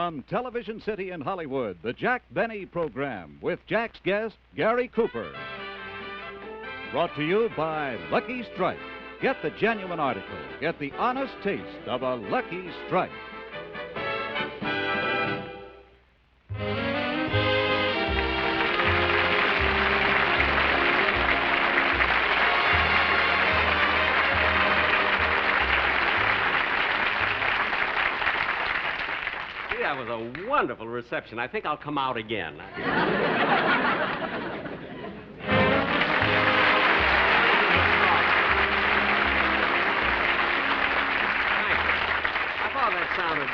From Television City in Hollywood, the Jack Benny Program with Jack's guest, Gary Cooper. Brought to you by Lucky Strike. Get the genuine article. Get the honest taste of a Lucky Strike. That was a wonderful reception. I think I'll come out again. Thank you. I thought that sounded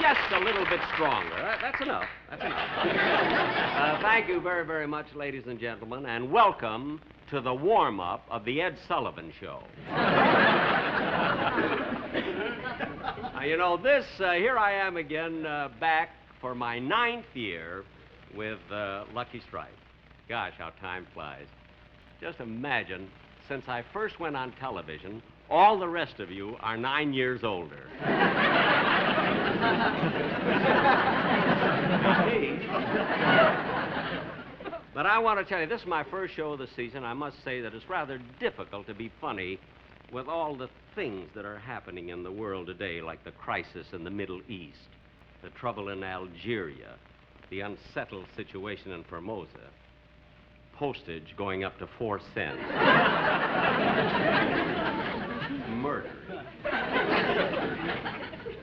just a little bit stronger. That's enough. That's enough. Thank you very, very much, ladies and gentlemen, and welcome to the warm-up of the Ed Sullivan Show. You know, here I am again, back for my 9th year with Lucky Strike. Gosh, how time flies. Just imagine, since I first went on television, all the rest of you are 9 years older. But I want to tell you, this is my first show of the season. I must say that it's rather difficult to be funny with all the things that are happening in the world today, like the crisis in the Middle East, the trouble in Algeria, the unsettled situation in Formosa, postage going up to 4 cents, murder.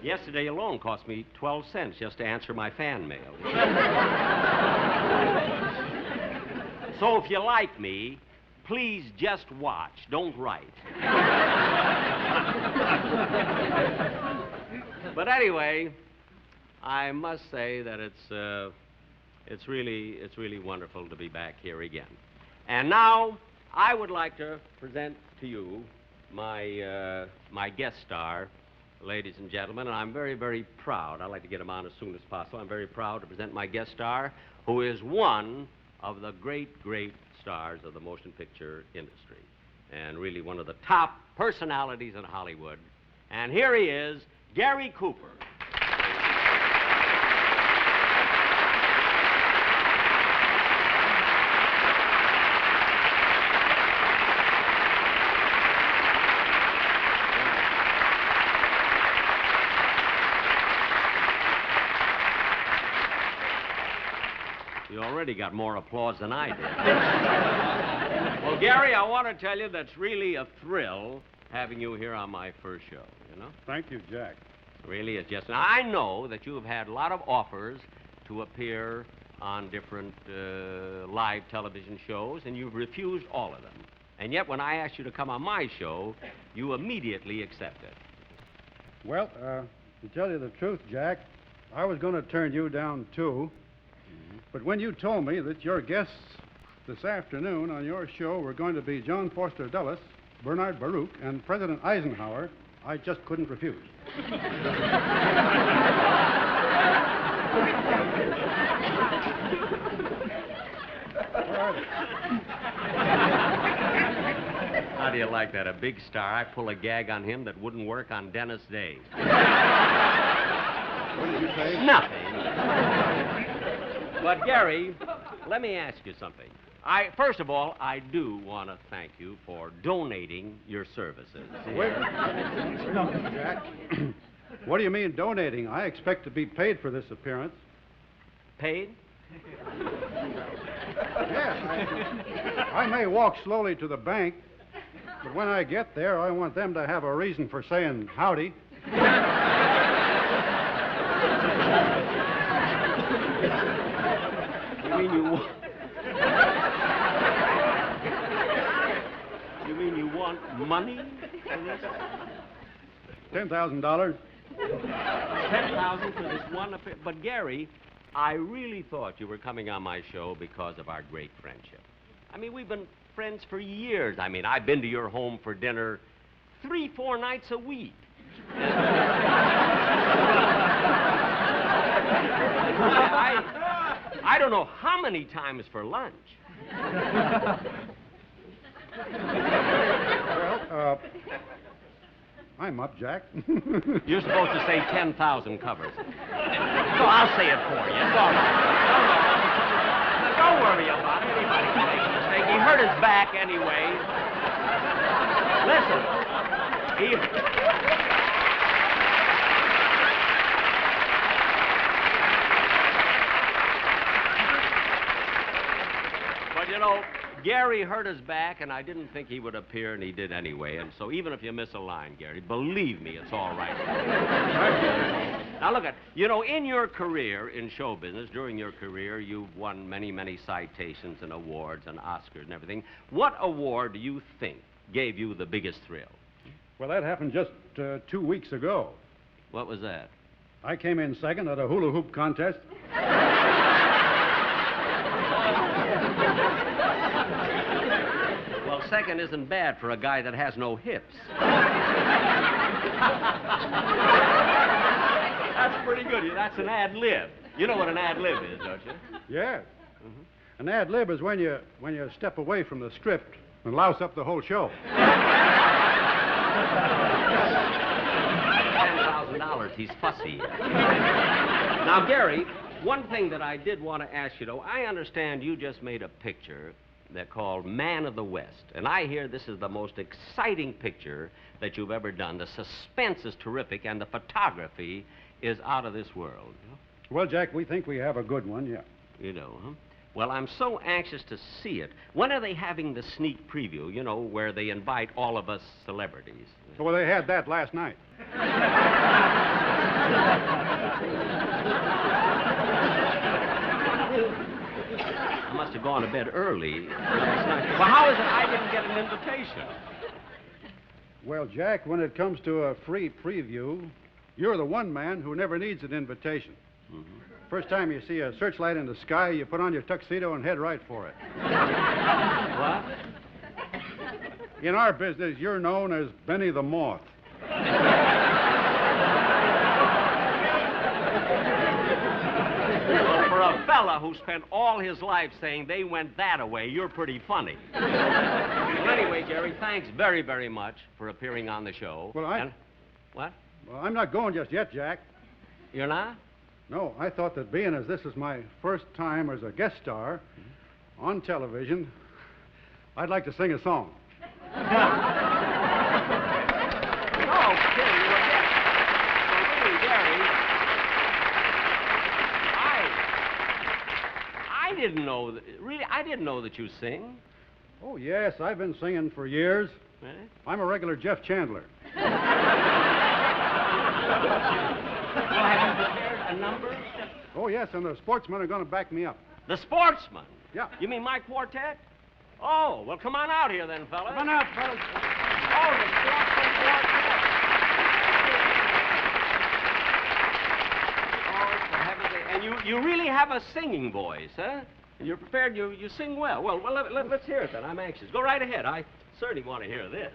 Yesterday alone cost me 12 cents just to answer my fan mail. So if you like me, please just watch, don't write. But anyway, I must say that it's really wonderful to be back here again. And now I would like to present to you my guest star, ladies and gentlemen, and I'm very, very proud. I'd like to get him on as soon as possible. I'm very proud to present my guest star, who is one of the great, great stars of the motion picture industry, and really one of the top personalities in Hollywood. And here he is, Gary Cooper. You already got more applause than I did. Well, Gary, I want to tell you that's really a thrill having you here on my first show, you know? Thank you, Jack. Really, it's just... Now, I know that you have had a lot of offers to appear on different live television shows, and you've refused all of them. And yet, when I asked you to come on my show, you immediately accepted. Well, to tell you the truth, Jack, I was going to turn you down, too. But when you told me that your guests this afternoon on your show were going to be John Foster Dulles, Bernard Baruch, and President Eisenhower, I just couldn't refuse. How do you like that? A big star. I pull a gag on him that wouldn't work on Dennis Day. What did you say? Nothing. But, Gary, let me ask you something. First of all, I do want to thank you for donating your services. Wait a minute, Jack. What do you mean donating? I expect to be paid for this appearance. Paid? Yes. I may walk slowly to the bank, but when I get there, I want them to have a reason for saying howdy. You mean you want money for this? $10,000. $10,000 for this one affair? But, Gary, I really thought you were coming on my show because of our great friendship. I mean, we've been friends for years. I mean, I've been to your home for dinner 3-4 nights a week. I don't know how many times for lunch. Well, I'm up, Jack. You're supposed to say 10,000 covers. So I'll say it for you. It's all right. Don't worry about it. Anybody can make a mistake. He hurt his back anyway. Listen. But, you know, Gary hurt his back, and I didn't think he would appear, and he did anyway. And so even if you miss a line, Gary, believe me, it's all right. Now, look you know, in your career in show business, during your career, you've won many, many citations and awards and Oscars and everything. What award do you think gave you the biggest thrill? Well, that happened just 2 weeks ago. What was that? I came in second at a hula hoop contest. Well, second isn't bad for a guy that has no hips. That's pretty good. That's an ad lib. You know what an ad lib is, don't you? Yes. An ad lib is when you step away from the script and louse up the whole show. $10,000. He's fussy. Now, Gary, one thing that I did want to ask you, though, I understand you just made a picture they're called Man of the West. And I hear this is the most exciting picture that you've ever done. The suspense is terrific, and the photography is out of this world. Well, Jack, we think we have a good one, yeah. You know, huh? Well, I'm so anxious to see it. When are they having the sneak preview, you know, where they invite all of us celebrities? Well, they had that last night. I must have gone to bed early last night. Well, how is it I didn't get an invitation? Well, Jack, when it comes to a free preview, you're the one man who never needs an invitation. Mm-hmm. First time you see a searchlight in the sky, you put on your tuxedo and head right for it. What? In our business, you're known as Benny the Moth. Well, for a fella who spent all his life saying they went that-a-way, you're pretty funny. Well, anyway, Jerry, thanks very, very much for appearing on the show. Well, What? Well, I'm not going just yet, Jack. You're not? No, I thought that being as this is my first time as a guest star on television, I'd like to sing a song. No, kidding. Well, really, Gary, I didn't know I didn't know that you sing. Oh, yes, I've been singing for years. Eh? I'm a regular Jeff Chandler. Well, have you prepared a number? Oh, yes, and the sportsmen are going to back me up. The Sportsmen? Yeah. You mean my quartet? Oh, well, come on out here then, fellas. Come on out, fellas. Oh, the Sportsmen quartet. Oh, for heaven's sake. And you really have a singing voice, huh? And you're prepared, you sing well. Well, let's hear it then. I'm anxious. Go right ahead. I certainly want to hear this.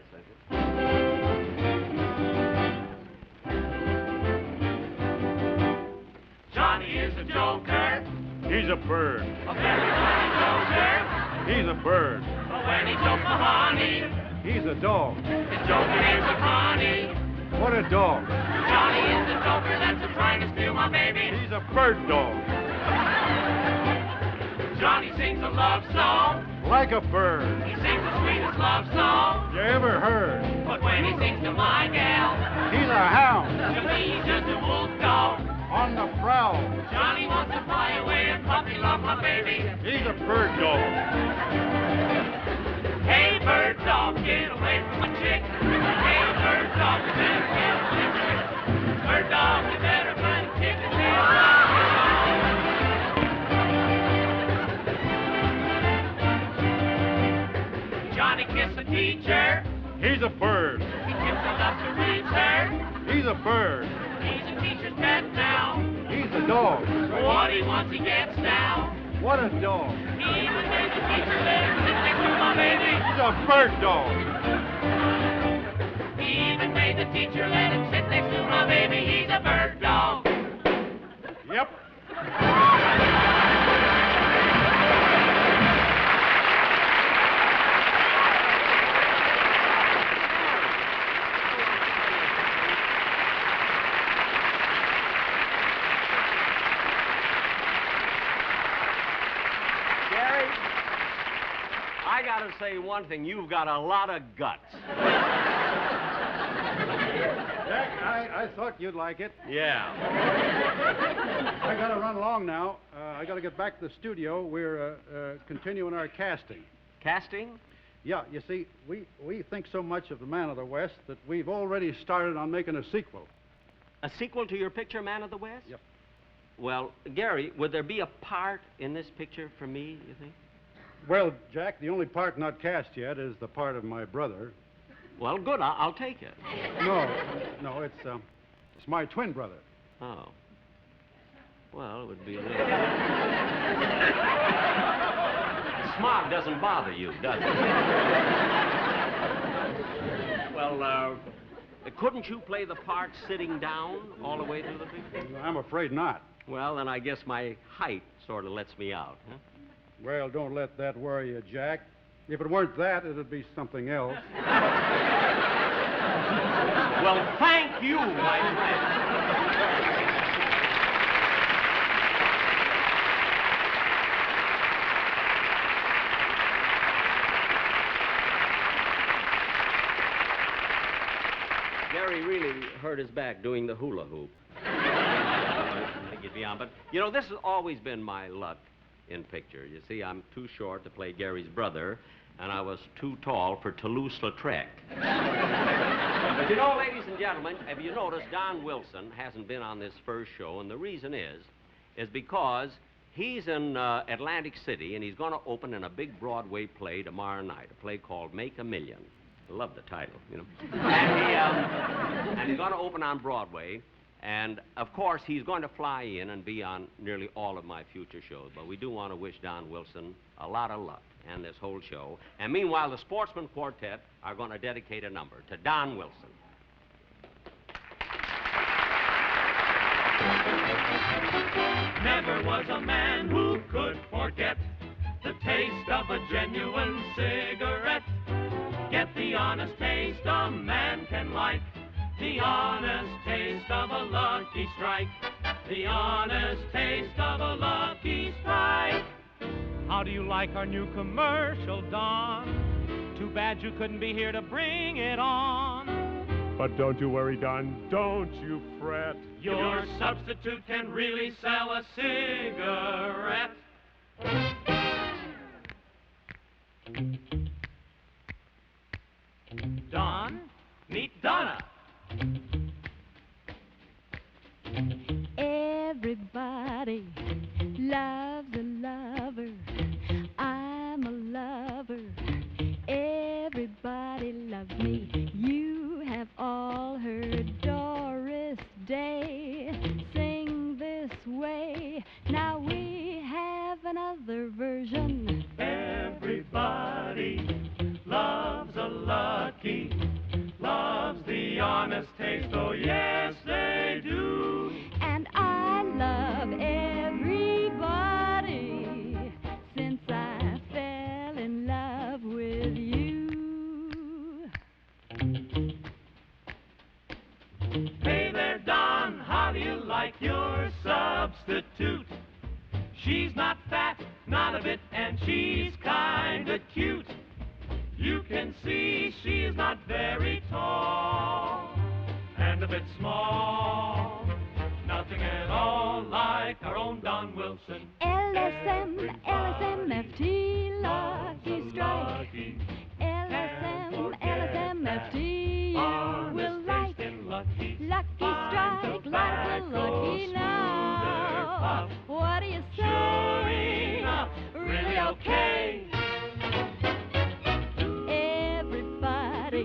Johnny is a joker, He's a bird. a very funny joker. He's a bird. But when he jokes for honey, He's a dog. his joking ends with honey. What a dog. Johnny is the joker that's trying to steal my baby. He's a bird dog. Johnny sings a love song. Like a bird. He sings the sweetest love song. You ever heard? But when he sings to my gal, He's a hound. to me he's just a wolf dog. On the prowl. Johnny wants to fly away and puppy love my baby. He's a bird dog. Hey, bird dog, get away from my chick. Hey, bird dog, you better get away from me. Bird dog, you better find a chick and Johnny kissed the teacher. He's a bird. He gives her love to reach her. He's a bird. He's a teacher's pet now. He's a dog. What he wants, he gets now. What a dog. He even made the teacher let him sit next to my baby. He's a bird dog. He even made the teacher let him sit next to my baby. He's a bird dog. Yep. say one thing. You've got a lot of guts. Jack, I thought you'd like it. Yeah. I got to run along now. I got to get back to the studio. We're continuing our casting. Casting? Yeah, you see, we think so much of the Man of the West that we've already started on making a sequel. A sequel to your picture, Man of the West? Yep. Well, Gary, would there be a part in this picture for me, you think? Well, Jack, the only part not cast yet is the part of my brother. Well, good. I'll take it. No, it's my twin brother. Oh. Well, it would be a little... Smog doesn't bother you, does it? Well, couldn't you play the part sitting down all the way through the picture? I'm afraid not. Well, then I guess my height sort of lets me out, huh? Well, don't let that worry you, Jack. If it weren't that, it'd be something else. Well, thank you, my friend. Gary really hurt his back doing the hula hoop. I think he'd be on. But, you know, this has always been my luck in picture. You see, I'm too short to play Gary's brother, and I was too tall for Toulouse-Lautrec. But, you know, ladies and gentlemen, have you noticed Don Wilson hasn't been on this first show, and the reason is because he's in Atlantic City, and he's going to open in a big Broadway play tomorrow night, a play called Make a Million. I love the title, you know. And he's going to open on Broadway. And, of course, he's going to fly in and be on nearly all of my future shows. But we do want to wish Don Wilson a lot of luck and this whole show. And meanwhile, the Sportsman Quartet are going to dedicate a number to Don Wilson. Never was a man who could forget the taste of a genuine cigarette. Get the honest taste a man can like. The honest taste of a Lucky Strike. The honest taste of a Lucky Strike. How do you like our new commercial, Don? Too bad you couldn't be here to bring it on. But don't you worry, Don, don't you fret. Your substitute can really sell a cigarette. Don, meet Donna. Everybody loves a lover. I'm a lover. Everybody loves me. You have all heard Doris Day sing this way. Now we have another version. Everybody loves a Lucky, loves the honest taste, oh yes they do. And I love everybody since I fell in love with you. Hey there, Don, how do you like your substitute? She's not fat, not a bit, and she's kinda cute. You can see she's not very tall and a bit small. Nothing at all like our own Don Wilson. LSM, LSMFT, Lucky Strike. LSM, LSMFT, you will like. Lucky Strike, like a lucky now. What do you say? Sure enough, really okay. Everybody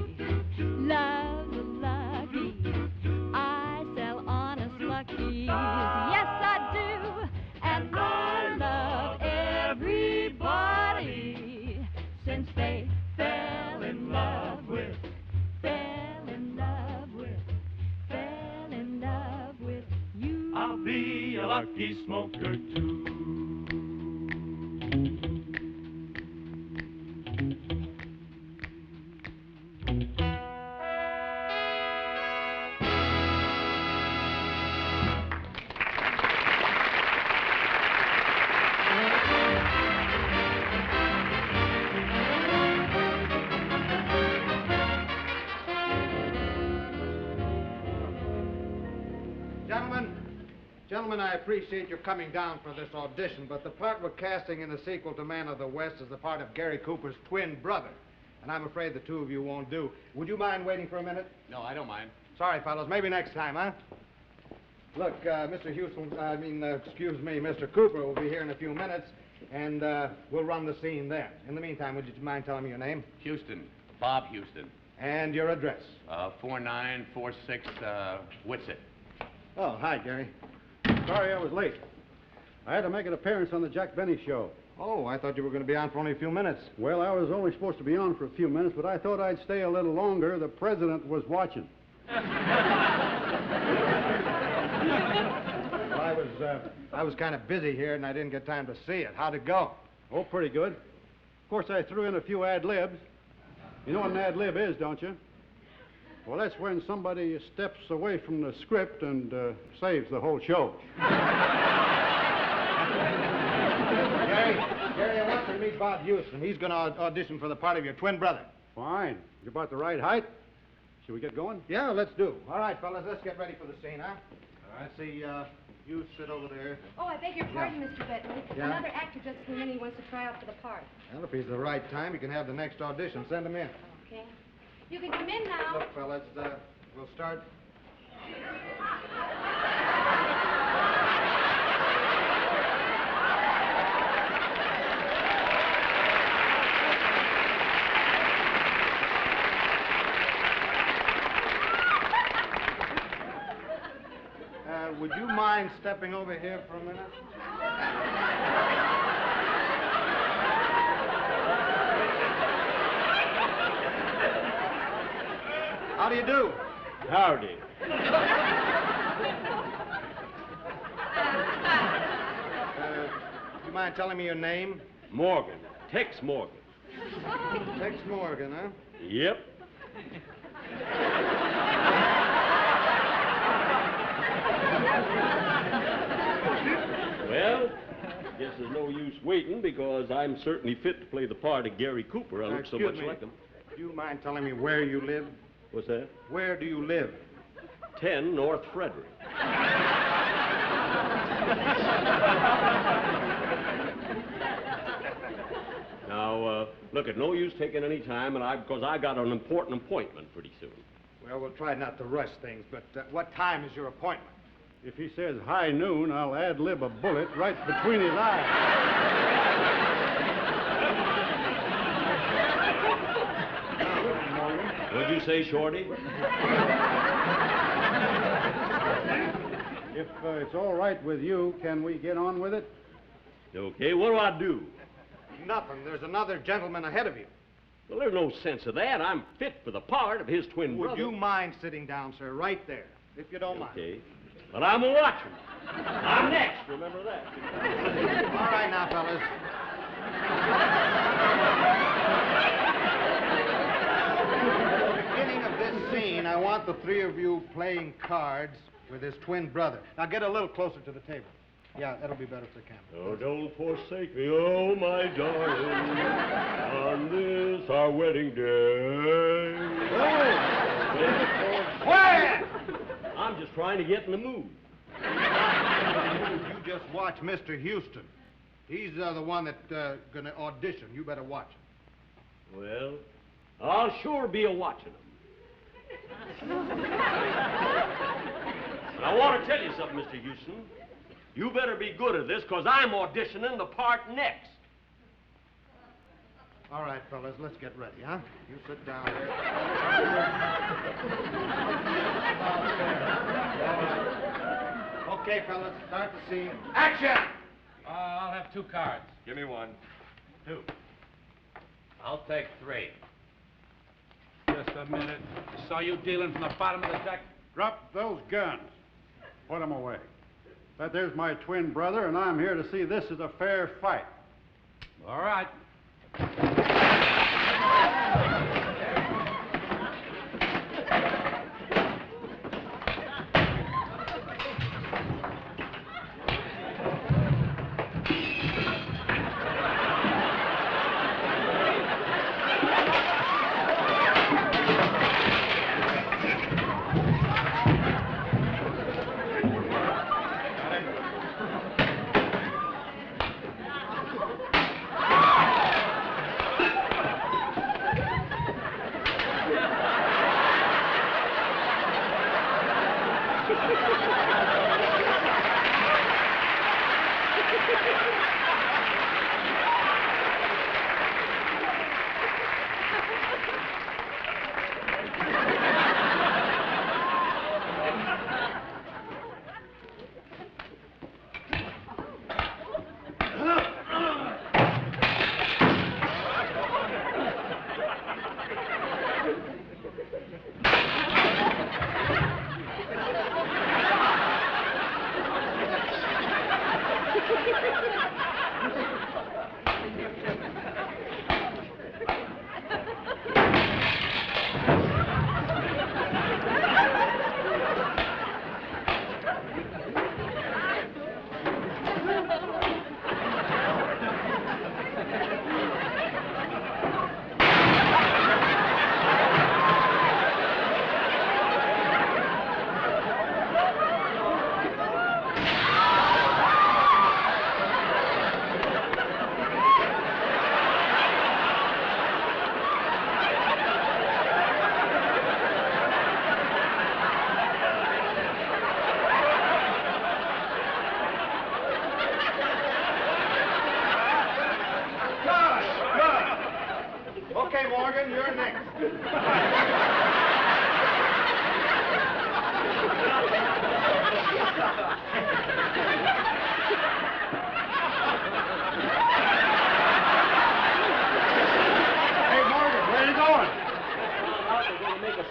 loves a Lucky. I sell honest Luckies. Yes, I do. And I love everybody since they fell in love with, fell in love with, fell in love with you. I'll be a lucky smoker too. Gentlemen, I appreciate your coming down for this audition, but the part we're casting in the sequel to Man of the West is the part of Gary Cooper's twin brother. And I'm afraid the two of you won't do. Would you mind waiting for a minute? No, I don't mind. Sorry, fellows. Maybe next time, huh? Look, Mr. Mr. Cooper will be here in a few minutes, and we'll run the scene then. In the meantime, would you mind telling me your name? Houston. Bob Houston. And your address? 4946 Whitsett. Oh, hi, Gary. Sorry I was late. I had to make an appearance on the Jack Benny show. Oh, I thought you were going to be on for only a few minutes. Well, I was only supposed to be on for a few minutes, but I thought I'd stay a little longer. The president was watching. Well, I was kind of busy here, and I didn't get time to see it. How'd it go? Oh, pretty good. Of course, I threw in a few ad-libs. You know what an ad-lib is, don't you? Well, that's when somebody steps away from the script and saves the whole show. Gary, I want you to meet Bob Houston. He's going to audition for the part of your twin brother. Fine. You're about the right height. Should we get going? Yeah, let's do. All right, fellas, let's get ready for the scene, huh? All right. See, you sit over there. Oh, I beg your pardon, Mr. Bentley. Yeah? Another actor just came in. He wants to try out for the part. Well, if he's the right time, he can have the next audition. Send him in. Okay. You can come in now. Look, fellas, we'll start. Would you mind stepping over here for a minute? How do you do? Howdy. You mind telling me your name? Morgan. Tex Morgan. Tex Morgan, huh? Yep. Well, guess there's no use waiting because I'm certainly fit to play the part of Gary Cooper. I look so much like him. Do you mind telling me where you live? What's that? Where do you live? 10 North Frederick. Now, look, it's no use taking any time, because I got an important appointment pretty soon. Well, we'll try not to rush things, but what time is your appointment? If he says high noon, I'll ad-lib a bullet right between his eyes. What'd you say, Shorty? If it's all right with you, can we get on with it? Okay, what do I do? Nothing. There's another gentleman ahead of you. Well, there's no sense of that. I'm fit for the part of his twin brother. Would you mind sitting down, sir, right there, if you don't mind? Okay. But I'm watching. I'm next, remember that. All right now, fellas. At the beginning of this scene, I want the three of you playing cards with his twin brother. Now get a little closer to the table. Yeah, that'll be better for the camera. Oh, don't forsake me, oh, my darling, on this our wedding day. Oh! Quiet! I'm just trying to get in the mood. You just watch Mr. Houston. He's the one that's going to audition. You better watch him. Well, I'll sure be a-watching him. I want to tell you something, Mr. Houston. You better be good at this, because I'm auditioning the part next. All right, fellas, let's get ready, huh? You sit down there. Okay, fellas, start the scene. Action! I'll have 2 cards. Give me 1. 2. I'll take 3. Just a minute. I saw you dealing from the bottom of the deck. Drop those guns. Put them away. That there's my twin brother, and I'm here to see this is a fair fight. All right.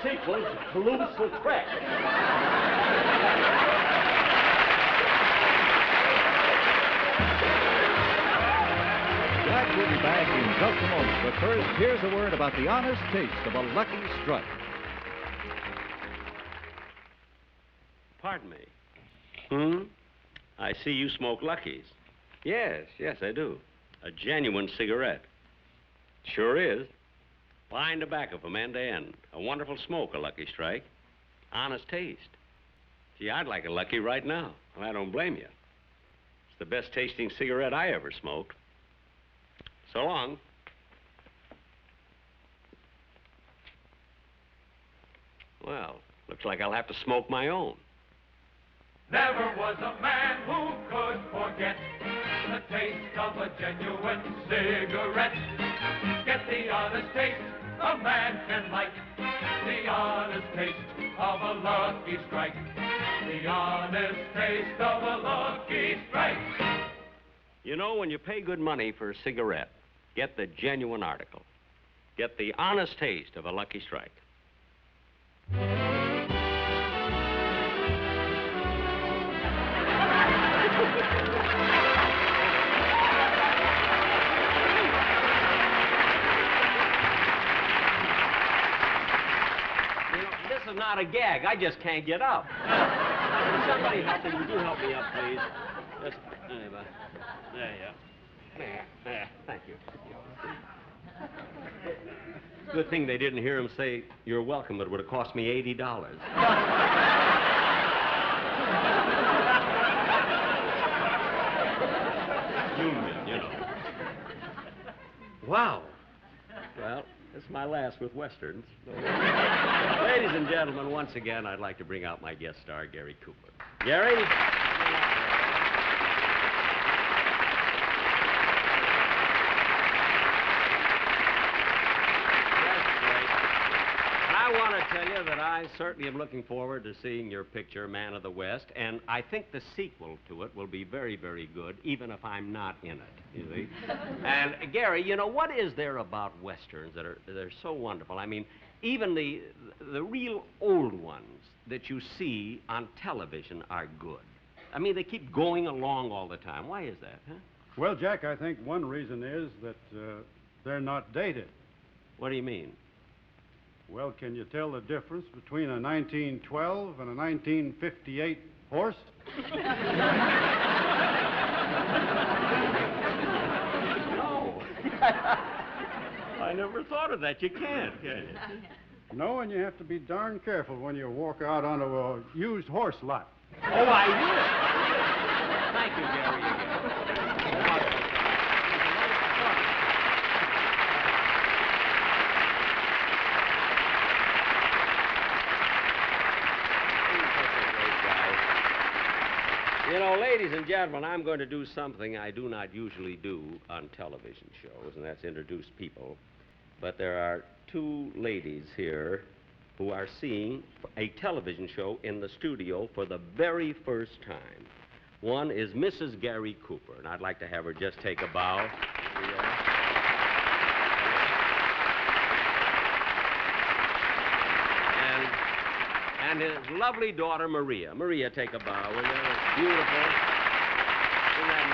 sequel to Toulouse-Lautrec. Jack will be back in just a moment, but first, here's a word about the honest taste of a Lucky Strike. Pardon me. I see you smoke Luckies. Yes, I do. A genuine cigarette. Sure is. Fine tobacco from end to end. A wonderful smoke, a Lucky Strike. Honest taste. Gee, I'd like a Lucky right now. Well, I don't blame you. It's the best tasting cigarette I ever smoked. So long. Well, looks like I'll have to smoke my own. Never was a man who could forget the taste of a genuine cigarette. Get the honest taste a man can like. The honest taste of a Lucky Strike. The honest taste of a Lucky Strike. You know, when you pay good money for a cigarette, get the genuine article. Get the honest taste of a Lucky Strike. This is not a gag. I just can't get up. Somebody help me. Would you help me up, please? Just, there you go. There. Thank you. Good thing they didn't hear him say, "You're welcome," but it would have cost me $80. Union, you know. Wow. Well, this is my last with Westerns. Ladies and gentlemen, once again, I'd like to bring out my guest star, Gary Cooper. Gary? I want to tell you that I certainly am looking forward to seeing your picture, Man of the West, and I think the sequel to it will be very, very good, even if I'm not in it, you see. And, Gary, you know, what is there about Westerns that are so wonderful? I mean, even the real old ones that you see on television are good. I mean, they keep going along all the time. Why is that, huh? Well, Jack, I think one reason is that they're not dated. What do you mean? Well, can you tell the difference between a 1912 and a 1958 horse? No. I never thought of that. You can't, can you? No, and you have to be darn careful when you walk out onto a used horse lot. Oh, I will. Thank you, Gary, again. You know, ladies and gentlemen, I'm going to do something I do not usually do on television shows, and that's introduce people. But there are two ladies here who are seeing a television show in the studio for the very first time. One is Mrs. Gary Cooper, and I'd like to have her just take a bow. And his lovely daughter, Maria. Maria, take a bow, will you? It's beautiful. Isn't that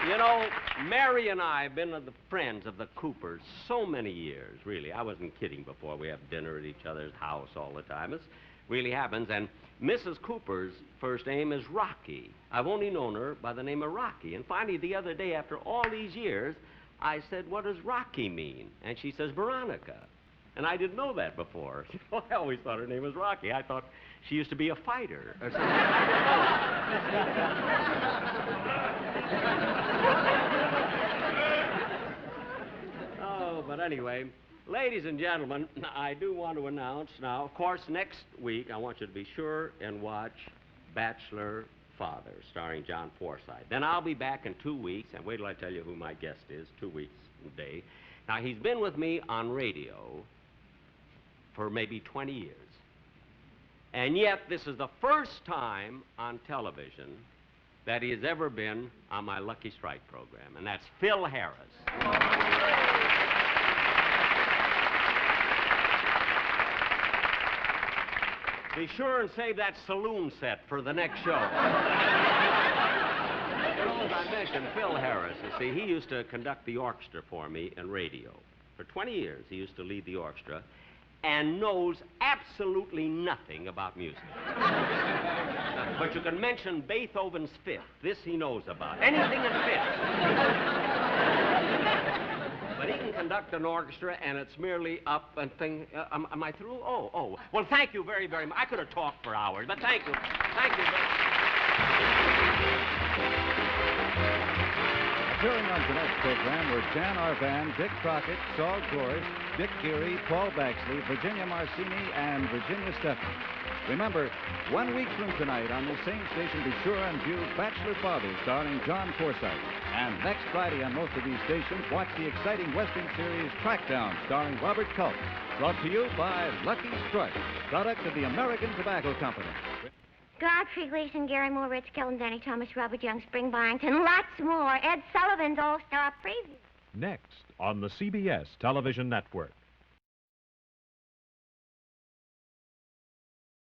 nice? You know, Mary and I have been the friends of the Coopers so many years, really. I wasn't kidding before. We have dinner at each other's house all the time. It really happens. And Mrs. Cooper's first name is Rocky. I've only known her by the name of Rocky. And finally, the other day, after all these years, I said, "What does Rocky mean?" And she says, "Veronica." And I didn't know that before. I always thought her name was Rocky. I thought she used to be a fighter or something. Oh, but anyway, ladies and gentlemen, I do want to announce now, of course, next week, I want you to be sure and watch Bachelor Father, starring John Forsythe. Then I'll be back in 2 weeks, and wait till I tell you who my guest is, 2 weeks from today. Now, he's been with me on radio for maybe 20 years. And yet, this is the first time on television that he has ever been on my Lucky Strike program, and that's Phil Harris. Be sure and save that saloon set for the next show. You know, as I mentioned, Phil Harris, you see, he used to conduct the orchestra for me in radio. For 20 years, he used to lead the orchestra and knows absolutely nothing about music. But you can mention Beethoven's Fifth. This he knows about. Anything in fifths. But he can conduct an orchestra, and it's merely up and thing. Am I through? Oh. Well, thank you very, very much. I could have talked for hours, but thank you. Thank you very much. Appearing on tonight's program were Jan Arvan, Dick Crockett, Saul Gorse, Dick Geary, Paul Baxley, Virginia Marcini, and Virginia Steffens. Remember, 1 week from tonight on this same station, be sure and view Bachelor Father starring John Forsythe. And next Friday on most of these stations, watch the exciting Western series Crackdown starring Robert Culp. Brought to you by Lucky Strike, product of the American Tobacco Company. Godfrey Gleason, Gary Moore, Rich Kellen, Danny Thomas, Robert Young, Spring Byington, lots more. Ed Sullivan's All-Star Preview. Next on the CBS Television Network.